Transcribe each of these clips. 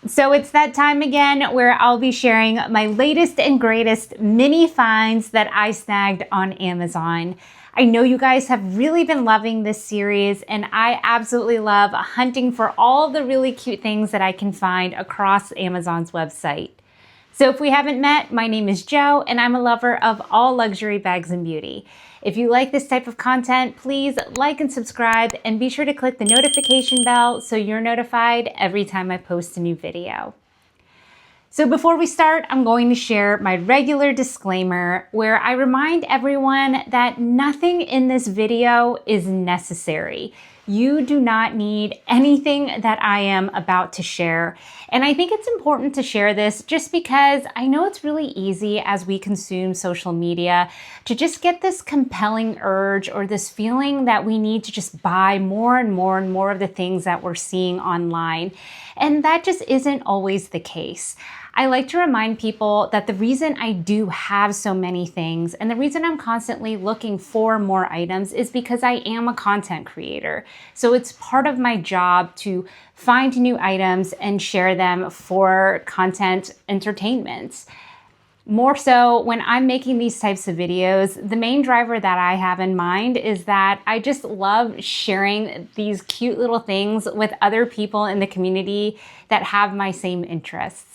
So it's that time again where I'll be sharing my latest and greatest mini finds that I snagged on Amazon. I know you guys have really been loving this series, and I absolutely love hunting for all the really cute things that I can find across Amazon's website. So if we haven't met, my name is Jo, and I'm a lover of all luxury bags and beauty. If you like this type of content, please like and subscribe, and be sure to click the notification bell so you're notified every time I post a new video. So before we start, I'm going to share my regular disclaimer where I remind everyone that nothing in this video is necessary. You do not need anything that I am about to share. And I think it's important to share this just because I know it's really easy as we consume social media to just get this compelling urge or this feeling that we need to just buy more and more and more of the things that we're seeing online. And that just isn't always the case. I like to remind people that the reason I do have so many things and the reason I'm constantly looking for more items is because I am a content creator. So it's part of my job to find new items and share them for content entertainment. More so when I'm making these types of videos, the main driver that I have in mind is that I just love sharing these cute little things with other people in the community that have my same interests.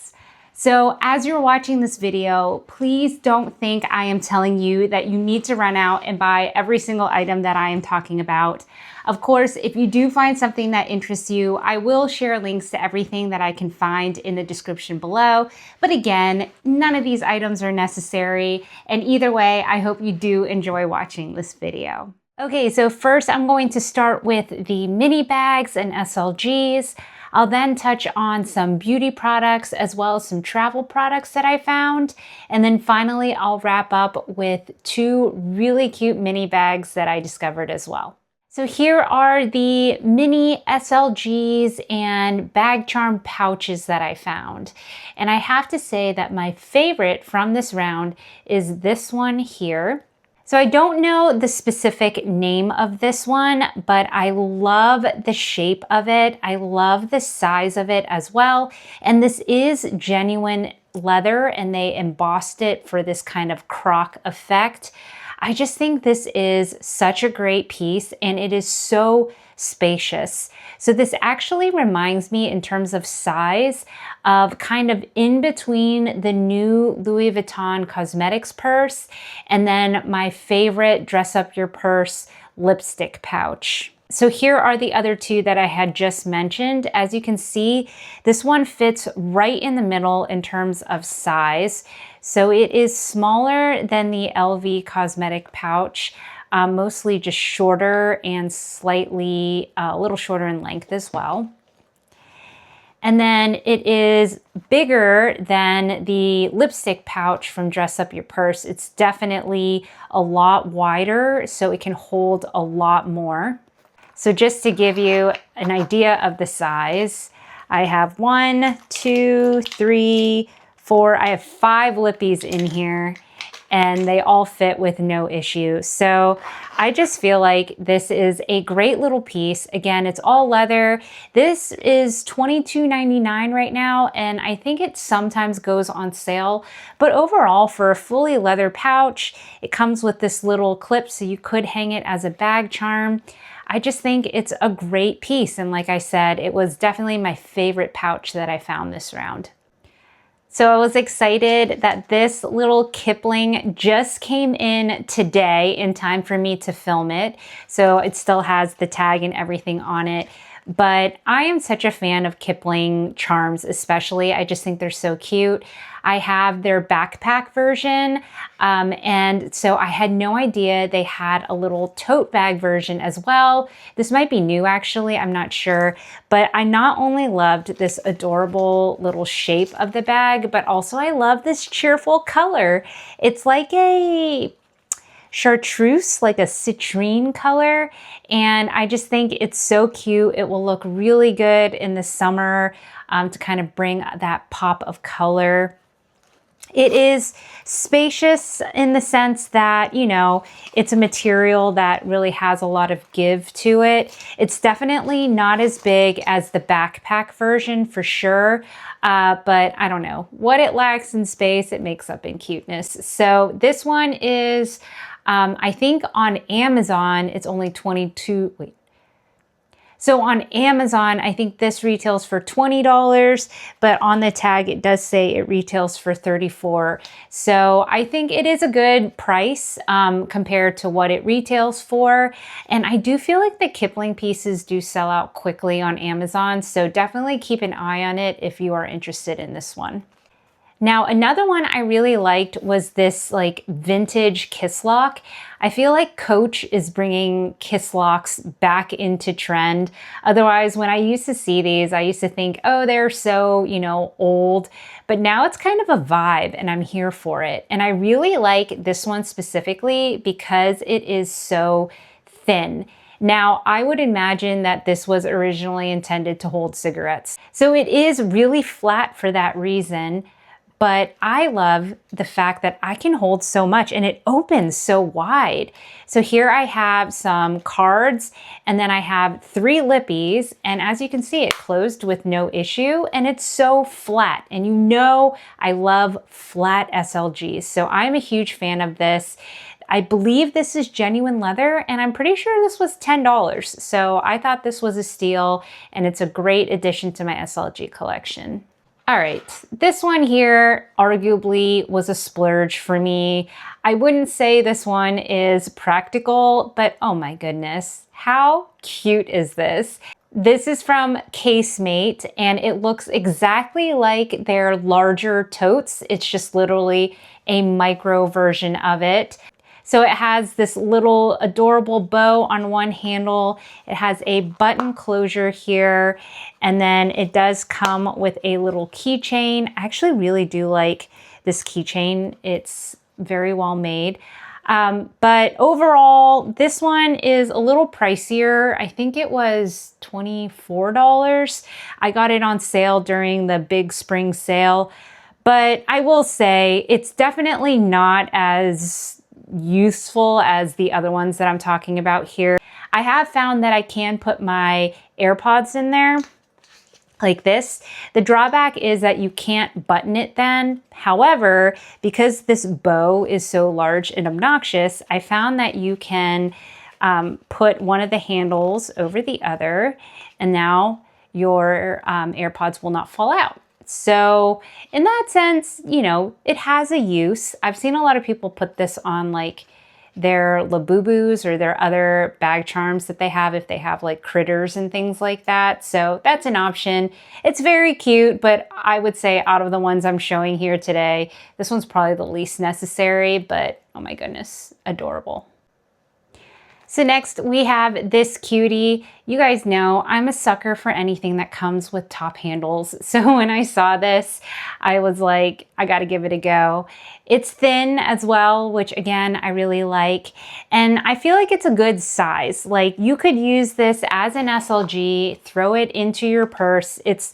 So as you're watching this video, please don't think I am telling you that you need to run out and buy every single item that I am talking about. Of course, if you do find something that interests you, I will share links to everything that I can find in the description below. But again, none of these items are necessary. And either way, I hope you do enjoy watching this video. Okay, so first I'm going to start with the mini bags and SLGs. I'll then touch on some beauty products as well as some travel products that I found. And then finally, I'll wrap up with two really cute mini bags that I discovered as well. So here are the mini SLGs and bag charm pouches that I found. And I have to say that my favorite from this round is this one here. So I don't know the specific name of this one, but I love the shape of it. I love the size of it as well. And this is genuine leather and they embossed it for this kind of croc effect. I just think this is such a great piece and it is so spacious. So this actually reminds me in terms of size of kind of in between the new Louis Vuitton cosmetics purse and then my favorite dress up your purse lipstick pouch. So here are the other two that I had just mentioned. As you can see, this one fits right in the middle in terms of size. So it is smaller than the LV cosmetic pouch, mostly just shorter and slightly a little shorter in length as well. And then it is bigger than the lipstick pouch from Dress Up Your Purse. It's definitely a lot wider, so it can hold a lot more. So just to give you an idea of the size, I have 1, 2, 3, 4, I have 5 lippies in here and they all fit with no issue. So I just feel like this is a great little piece. Again, it's all leather. This is $22.99 right now, and I think it sometimes goes on sale. But overall, for a fully leather pouch, it comes with this little clip so you could hang it as a bag charm. I just think it's a great piece. And like I said, it was definitely my favorite pouch that I found this round. So I was excited that this little Kipling just came in today in time for me to film it. So it still has the tag and everything on it. But I am such a fan of Kipling charms, especially. I just think they're so cute. I have their backpack version, and so I had no idea they had a little tote bag version as well. This might be new, actually, I'm not sure. But I not only loved this adorable little shape of the bag, but also I love this cheerful color. It's like a chartreuse, like a citrine color. And I just think it's so cute. It will look really good in the summer to kind of bring that pop of color. It is spacious in the sense that, you know, it's a material that really has a lot of give to it. It's definitely not as big as the backpack version for sure. But I don't know, what it lacks in space, it makes up in cuteness. So this one is, I think on Amazon, it's only 22, wait. So on Amazon, I think this retails for $20, but on the tag, it does say it retails for $34. So I think it is a good price compared to what it retails for. And I do feel like the Kipling pieces do sell out quickly on Amazon. So definitely keep an eye on it if you are interested in this one. Now, another one I really liked was this like vintage kiss lock. I feel like Coach is bringing kiss locks back into trend. Otherwise, when I used to see these, I used to think, oh, they're so, you know, old. But now it's kind of a vibe and I'm here for it. And I really like this one specifically because it is so thin. Now, I would imagine that this was originally intended to hold cigarettes. So it is really flat for that reason. But I love the fact that I can hold so much and it opens so wide. So here I have some cards and then I have 3 lippies. And as you can see, it closed with no issue and it's so flat. And you know, I love flat SLGs. So I'm a huge fan of this. I believe this is genuine leather and I'm pretty sure this was $10. So I thought this was a steal and it's a great addition to my SLG collection. All right, this one here arguably was a splurge for me. I wouldn't say this one is practical, but oh my goodness, how cute is this? This is from Casemate and it looks exactly like their larger totes. It's just literally a micro version of it. So it has this little adorable bow on one handle. It has a button closure here. And then it does come with a little keychain. I actually really do like this keychain. It's very well made. But overall, this one is a little pricier. I think it was $24. I got it on sale during the big spring sale. But I will say it's definitely not as useful as the other ones that I'm talking about here. I have found that I can put my AirPods in there like this. The drawback is that you can't button it then. However, because this bow is so large and obnoxious, I found that you can put one of the handles over the other and now your AirPods will not fall out. So in that sense, you know, it has a use. I've seen a lot of people put this on like their Labubus or their other bag charms that they have if they have like critters and things like that. So that's an option. It's very cute, but I would say out of the ones I'm showing here today, this one's probably the least necessary, but oh my goodness, adorable. So next we have this cutie. You guys know I'm a sucker for anything that comes with top handles. So when I saw this, I was like, I gotta give it a go. It's thin as well, which again, I really like. And I feel like it's a good size. Like you could use this as an SLG, throw it into your purse. It's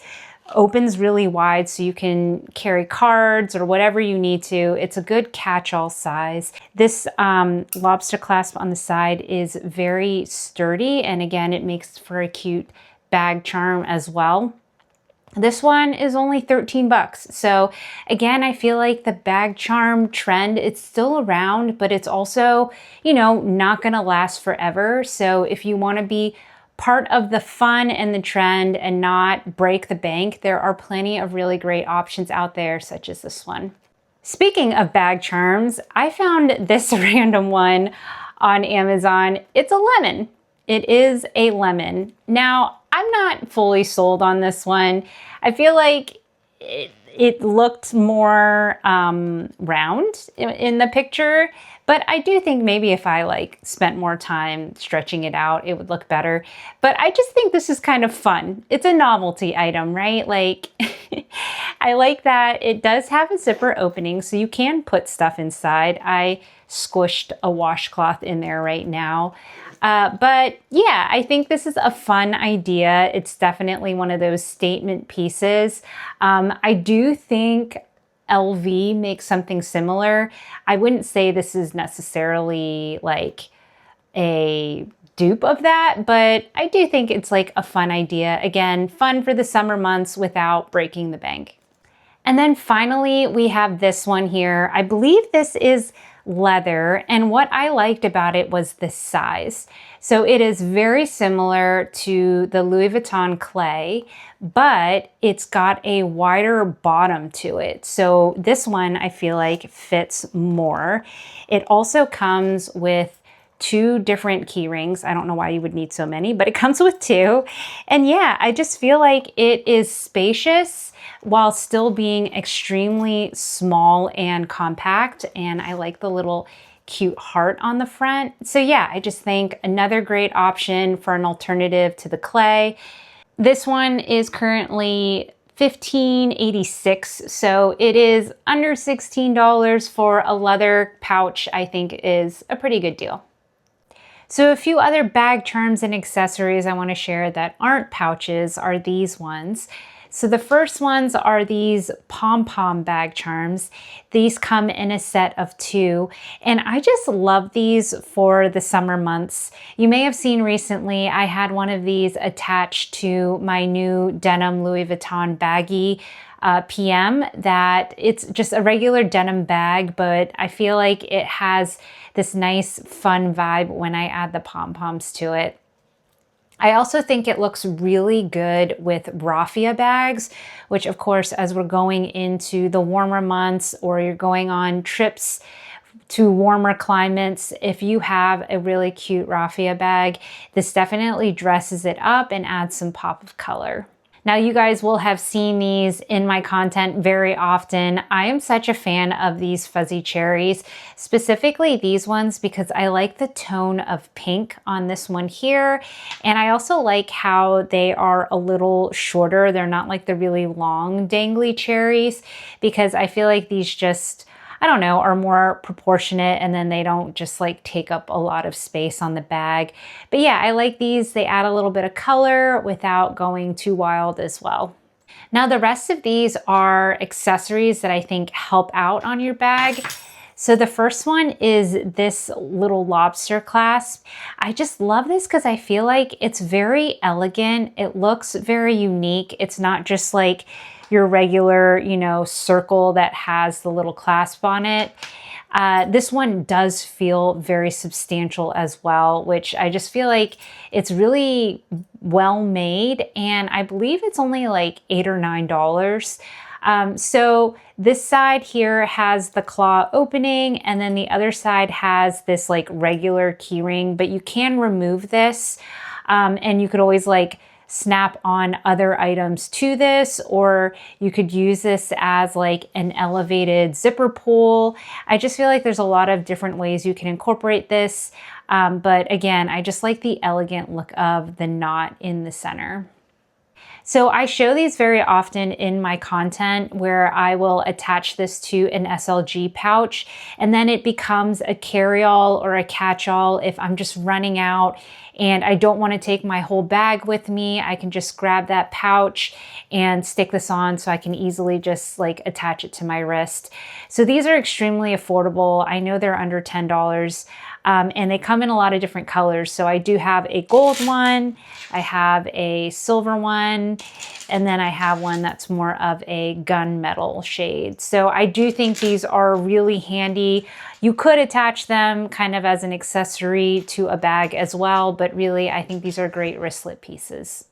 opens really wide so you can carry cards or whatever you need to. It's a good catch-all size. This lobster clasp on the side is very sturdy and again it makes for a cute bag charm as well. This one is only 13 bucks. So again, I feel like the bag charm trend, it's still around, but it's also, you know, not gonna last forever. So if you wanna be part of the fun and the trend and not break the bank, there are plenty of really great options out there, such as this one. Speaking of bag charms, I found this random one on Amazon. It's a lemon. It is a lemon. Now, I'm not fully sold on this one. I feel like it looked more round in the picture, but I do think maybe if I like spent more time stretching it out, it would look better. But I just think this is kind of fun. It's a novelty item, right? Like, I like that it does have a zipper opening so you can put stuff inside. I squished a washcloth in there right now. But yeah, I think this is a fun idea. It's definitely one of those statement pieces. I do think LV makes something similar. I wouldn't say this is necessarily like a dupe of that, but I do think it's like a fun idea. Again, fun for the summer months without breaking the bank. And then finally, we have this one here. I believe this is leather, and what I liked about it was the size. So it is very similar to the Louis Vuitton clay, but it's got a wider bottom to it. So this one I feel like fits more. It also comes with 2 different key rings. I don't know why you would need so many, but it comes with 2. And yeah, I just feel like it is spacious while still being extremely small and compact. And I like the little cute heart on the front. So yeah, I just think another great option for an alternative to the clay. This one is currently $15.86, so it is under $16 for a leather pouch. I think is a pretty good deal. So a few other bag charms and accessories I want to share that aren't pouches are these ones. So the first ones are these pom-pom bag charms. These come in a set of 2, and I just love these for the summer months. You may have seen recently I had one of these attached to my new denim Louis Vuitton baggie PM, that it's just a regular denim bag, but I feel like it has this nice fun vibe when I add the pom-poms to it. I also think it looks really good with raffia bags, which of course, as we're going into the warmer months or you're going on trips to warmer climates, if you have a really cute raffia bag, this definitely dresses it up and adds some pop of color. Now, you guys will have seen these in my content very often. I am such a fan of these fuzzy cherries, specifically these ones, because I like the tone of pink on this one here. And I also like how they are a little shorter. They're not like the really long dangly cherries, because I feel like these just, I don't know, are more proportionate, and then they don't just like take up a lot of space on the bag. But yeah, I like these. They add a little bit of color without going too wild as well. Now, the rest of these are accessories that I think help out on your bag. So the first one is this little lobster clasp. I just love this because I feel like it's very elegant. It looks very unique. It's not just like your regular, you know, circle that has the little clasp on it. This one does feel very substantial as well, which I just feel like it's really well made, and I believe it's only like $8 or $9. So this side here has the claw opening, and then the other side has this like regular key ring, but you can remove this, and you could always like snap on other items to this, or you could use this as like an elevated zipper pull. I just feel like there's a lot of different ways you can incorporate this. But again, I just like the elegant look of the knot in the center. So I show these very often in my content where I will attach this to an SLG pouch, and then it becomes a carry-all or a catch-all if I'm just running out and I don't want to take my whole bag with me. I can just grab that pouch and stick this on, so I can easily just like attach it to my wrist. So these are extremely affordable. I know they're under $10. And they come in a lot of different colors. So I do have a gold one, I have a silver one, and then I have one that's more of a gunmetal shade. So I do think these are really handy. You could attach them kind of as an accessory to a bag as well, but really I think these are great wristlet pieces.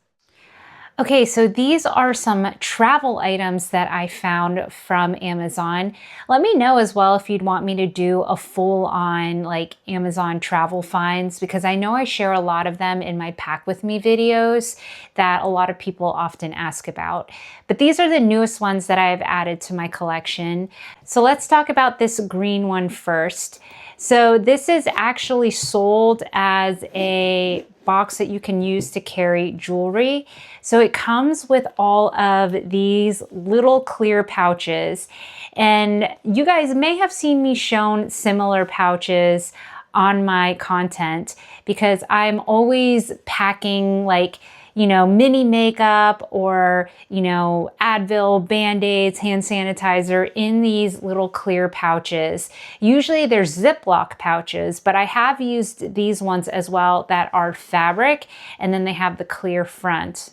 Okay, so these are some travel items that I found from Amazon. Let me know as well if you'd want me to do a full on like Amazon travel finds, because I know I share a lot of them in my Pack With Me videos that a lot of people often ask about. But these are the newest ones that I've added to my collection. So let's talk about this green one first. So this is actually sold as a box that you can use to carry jewelry. So it comes with all of these little clear pouches. And you guys may have seen me shown similar pouches on my content, because I'm always packing like, you know, mini makeup or, you know, Advil, Band-Aids, hand sanitizer in these little clear pouches. Usually there's Ziploc pouches, but I have used these ones as well that are fabric, and then they have the clear front.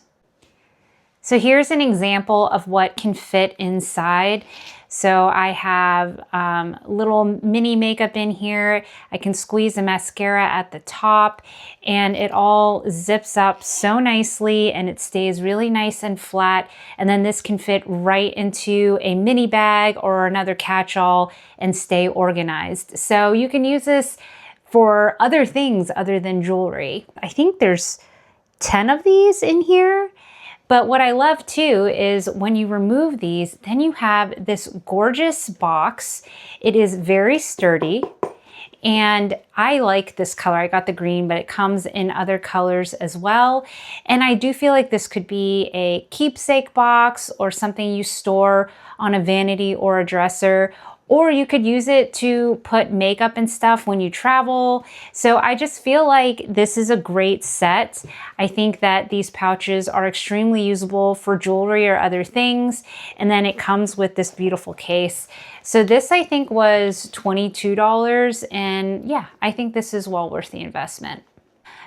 So here's an example of what can fit inside. So I have little mini makeup in here. I can squeeze a mascara at the top, and it all zips up so nicely and it stays really nice and flat. And then this can fit right into a mini bag or another catch-all and stay organized. So you can use this for other things other than jewelry. I think there's 10 of these in here. But what I love too is when you remove these, then you have this gorgeous box. It is very sturdy, and I like this color. I got the green, but it comes in other colors as well. And I do feel like this could be a keepsake box or something you store on a vanity or a dresser, or you could use it to put makeup and stuff when you travel. So I just feel like this is a great set. I think that these pouches are extremely usable for jewelry or other things. And then it comes with this beautiful case. So this I think was $22. And yeah, I think this is well worth the investment.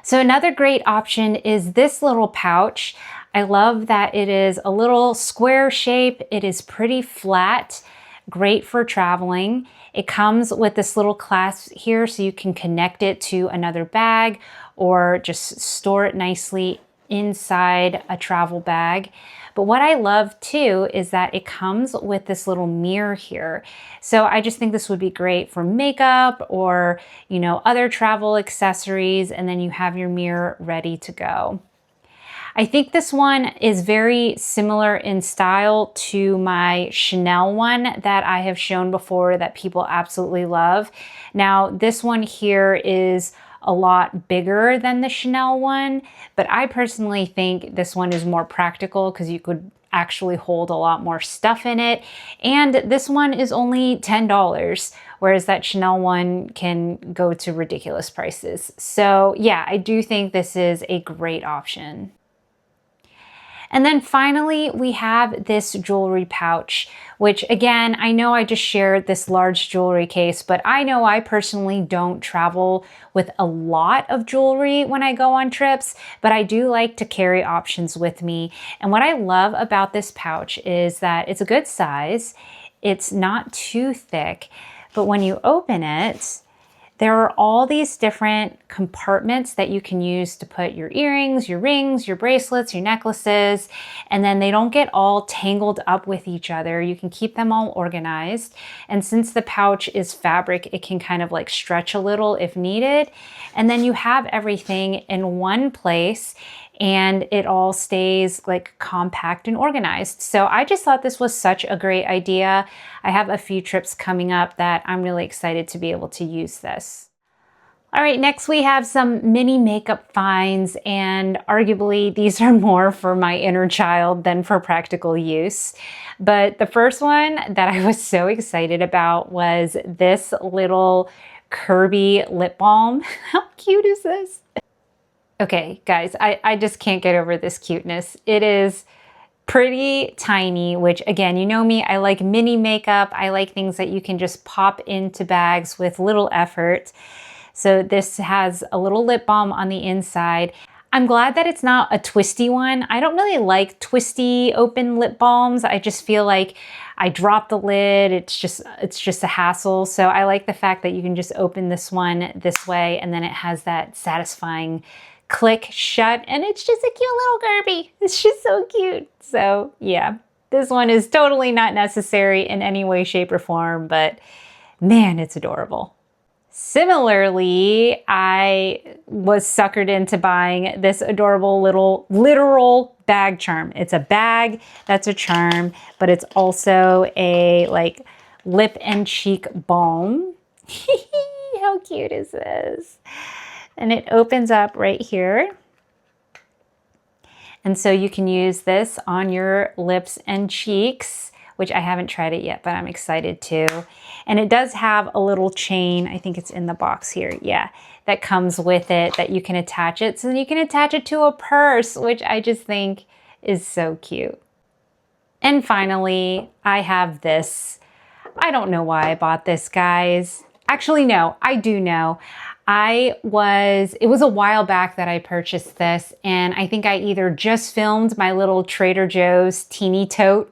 So another great option is this little pouch. I love that it is a little square shape. It is pretty flat. Great for traveling. It comes with this little clasp here so you can connect it to another bag or just store it nicely inside a travel bag. But what I love too is that it comes with this little mirror here. So I just think this would be great for makeup or, you know, other travel accessories, and then you have your mirror ready to go. I think this one is very similar in style to my Chanel one that I have shown before that people absolutely love. Now, this one here is a lot bigger than the Chanel one, but I personally think this one is more practical because you could actually hold a lot more stuff in it. And this one is only $10, whereas that Chanel one can go to ridiculous prices. So yeah, I do think this is a great option. And then finally, we have this jewelry pouch, which again, I know I just shared this large jewelry case, but I know I personally don't travel with a lot of jewelry when I go on trips, but I do like to carry options with me. And what I love about this pouch is that it's a good size. It's not too thick, but when you open it, there are all these different compartments that you can use to put your earrings, your rings, your bracelets, your necklaces, and then they don't get all tangled up with each other. You can keep them all organized. And since the pouch is fabric, it can kind of like stretch a little if needed. And then you have everything in one place, and it all stays like compact and organized. So I just thought this was such a great idea. I have a few trips coming up that I'm really excited to be able to use this. All right, next we have some mini makeup finds, and arguably these are more for my inner child than for practical use. But the first one that I was so excited about was this little Kirby lip balm. How cute is this? Okay, guys, I just can't get over this cuteness. It is pretty tiny, which again, you know me, I like mini makeup. I like things that you can just pop into bags with little effort. So this has a little lip balm on the inside. I'm glad that it's not a twisty one. I don't really like twisty open lip balms. I just feel like I drop the lid. It's just a hassle. So I like the fact that you can just open this one this way, and then it has that satisfying click shut, and it's just a cute little Kirby. It's just so cute. So yeah, this one is totally not necessary in any way, shape, or form, but man, it's adorable. Similarly, I was suckered into buying this adorable little literal bag charm. It's a bag that's a charm, but it's also a like lip and cheek balm. How cute is this? And it opens up right here. And so you can use this on your lips and cheeks which I haven't tried it yet, but I'm excited to. And it does have a little chain, I think it's in the box here, yeah, that comes with it that you can attach it. So then you can attach it to a purse, which I just think is so cute. And finally, I have this. I don't know why I bought this, guys. Actually, no, I do know. It was a while back that I purchased this, and I think I either just filmed my little Trader Joe's teeny tote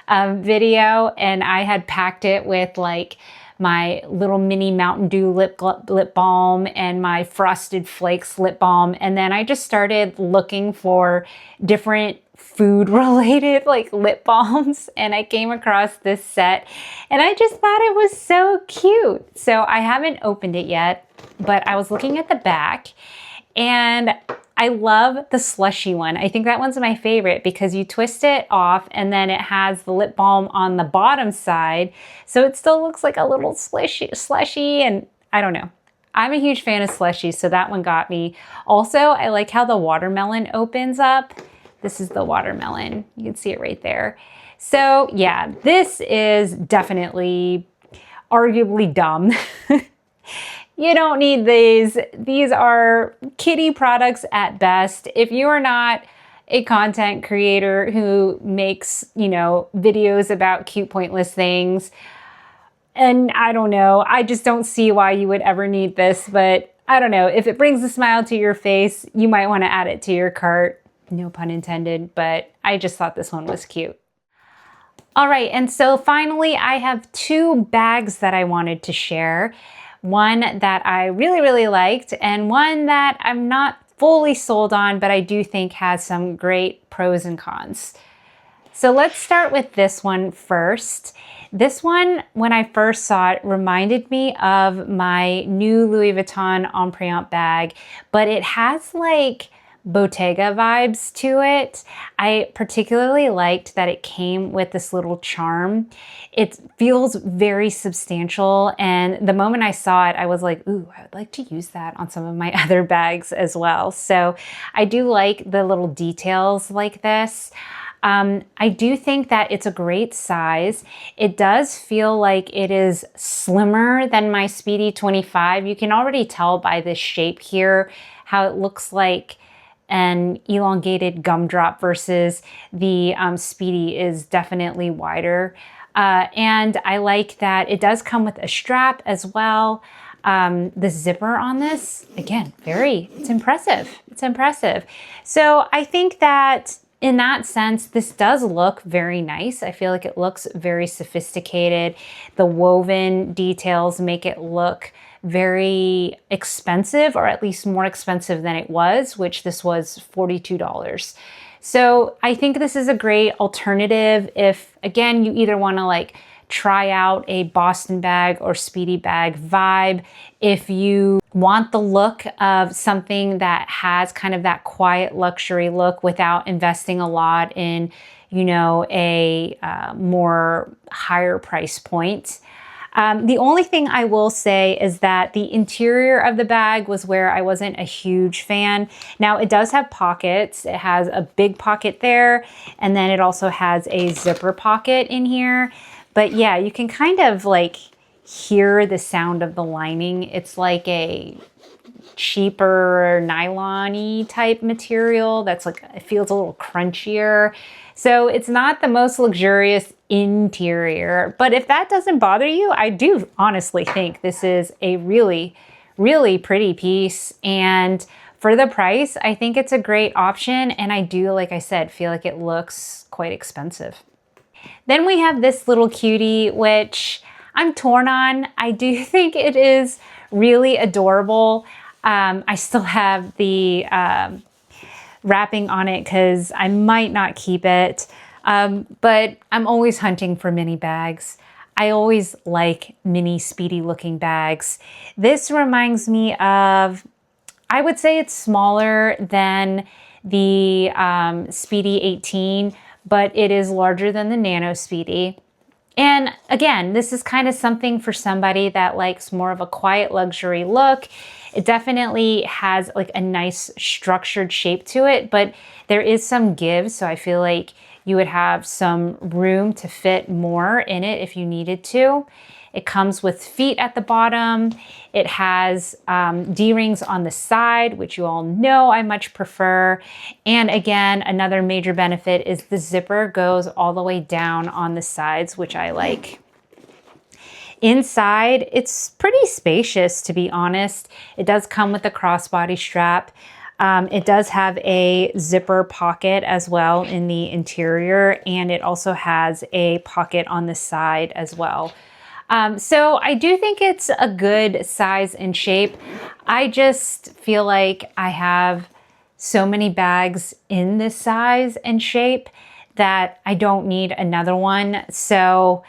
video, and I had packed it with like my little mini Mountain Dew lip balm and my Frosted Flakes lip balm. And then I just started looking for different food related like lip balms, and I came across this set and I just thought it was so cute. So I haven't opened it yet, but I was looking at the back and I love the slushy one. I think that one's my favorite because you twist it off and then it has the lip balm on the bottom side. So it still looks like a little slushy, and I don't know. I'm a huge fan of slushies, so that one got me. Also, I like how the watermelon opens up. This is the watermelon. You can see it right there. So yeah, this is definitely arguably dumb. You don't need these. These are kiddie products at best. If you are not a content creator who makes, videos about cute, pointless things, and I don't know, I just don't see why you would ever need this, but I don't know. If it brings a smile to your face, you might want to add it to your cart. No pun intended, but I just thought this one was cute. All right, and so finally I have two bags that I wanted to share. One that I really, really liked, and one that I'm not fully sold on, but I do think has some great pros and cons. So let's start with this one first. This one, when I first saw it, reminded me of my new Louis Vuitton Empreinte bag, but it has like Bottega vibes to it. I particularly liked that it came with this little charm. It feels very substantial, and the moment I saw it, I was like, ooh, I would like to use that on some of my other bags as well. So I do like the little details like this. I do think that it's a great size. It does feel like it is slimmer than my Speedy 25. You can already tell by this shape here how it looks like an elongated gumdrop versus the Speedy is definitely wider. And I like that it does come with a strap as well. The zipper on this, again, it's impressive. It's impressive. So I think that in that sense, this does look very nice. I feel like it looks very sophisticated. The woven details make it look very expensive, or at least more expensive than it was, which this was $42. So I think this is a great alternative if, again, you either want to like try out a Boston bag or Speedy bag vibe. If you want the look of something that has kind of that quiet luxury look without investing a lot in, a more higher price point. The only thing I will say is that the interior of the bag was where I wasn't a huge fan. Now it does have pockets. It has a big pocket there, and then it also has a zipper pocket in here. But yeah, you can kind of like hear the sound of the lining. It's like a cheaper nylon-y type material that's like, it feels a little crunchier. So it's not the most luxurious interior, but if that doesn't bother you, I do honestly think this is a really, really pretty piece. And for the price, I think it's a great option. And I do, like I said, feel like it looks quite expensive. Then we have this little cutie, which I'm torn on. I do think it is really adorable. I still have the wrapping on it because I might not keep it. But I'm always hunting for mini bags. I always like mini Speedy looking bags. This reminds me of, I would say it's smaller than the Speedy 18, but it is larger than the Nano Speedy. And again, this is kind of something for somebody that likes more of a quiet luxury look. It definitely has like a nice structured shape to it, but there is some give. So I feel like, you would have some room to fit more in it if you needed to. It comes with feet at the bottom. It has D-rings on the side, which you all know I much prefer. And again, another major benefit is the zipper goes all the way down on the sides, which I like. Inside, it's pretty spacious, to be honest. It does come with a crossbody strap. It does have a zipper pocket as well in the interior, and it also has a pocket on the side as well. So I do think it's a good size and shape. I just feel like I have so many bags in this size and shape that I don't need another one. So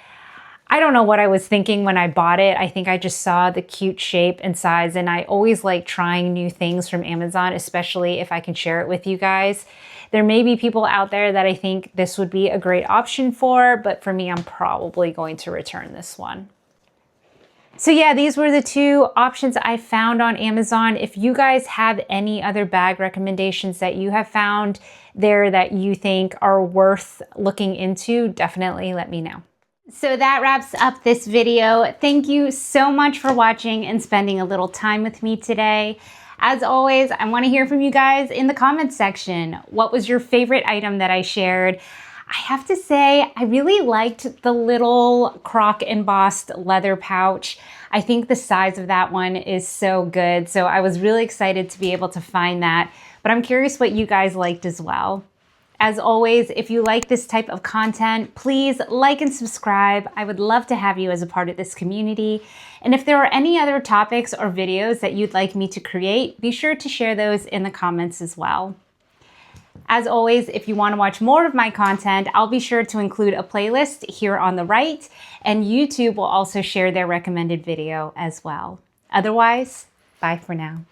I don't know what I was thinking when I bought it. I think I just saw the cute shape and size, and I always like trying new things from Amazon, especially if I can share it with you guys. There may be people out there that I think this would be a great option for, but for me, I'm probably going to return this one. So yeah, these were the two options I found on Amazon. If you guys have any other bag recommendations that you have found there that you think are worth looking into, definitely let me know. So that wraps up this video. Thank you so much for watching and spending a little time with me today. As always, I want to hear from you guys in the comments section. What was your favorite item that I shared? I have to say, I really liked the little croc embossed leather pouch. I think the size of that one is so good. So I was really excited to be able to find that, but I'm curious what you guys liked as well. As always, if you like this type of content, please like and subscribe. I would love to have you as a part of this community. And if there are any other topics or videos that you'd like me to create, be sure to share those in the comments as well. As always, if you want to watch more of my content, I'll be sure to include a playlist here on the right, and YouTube will also share their recommended video as well. Otherwise, bye for now.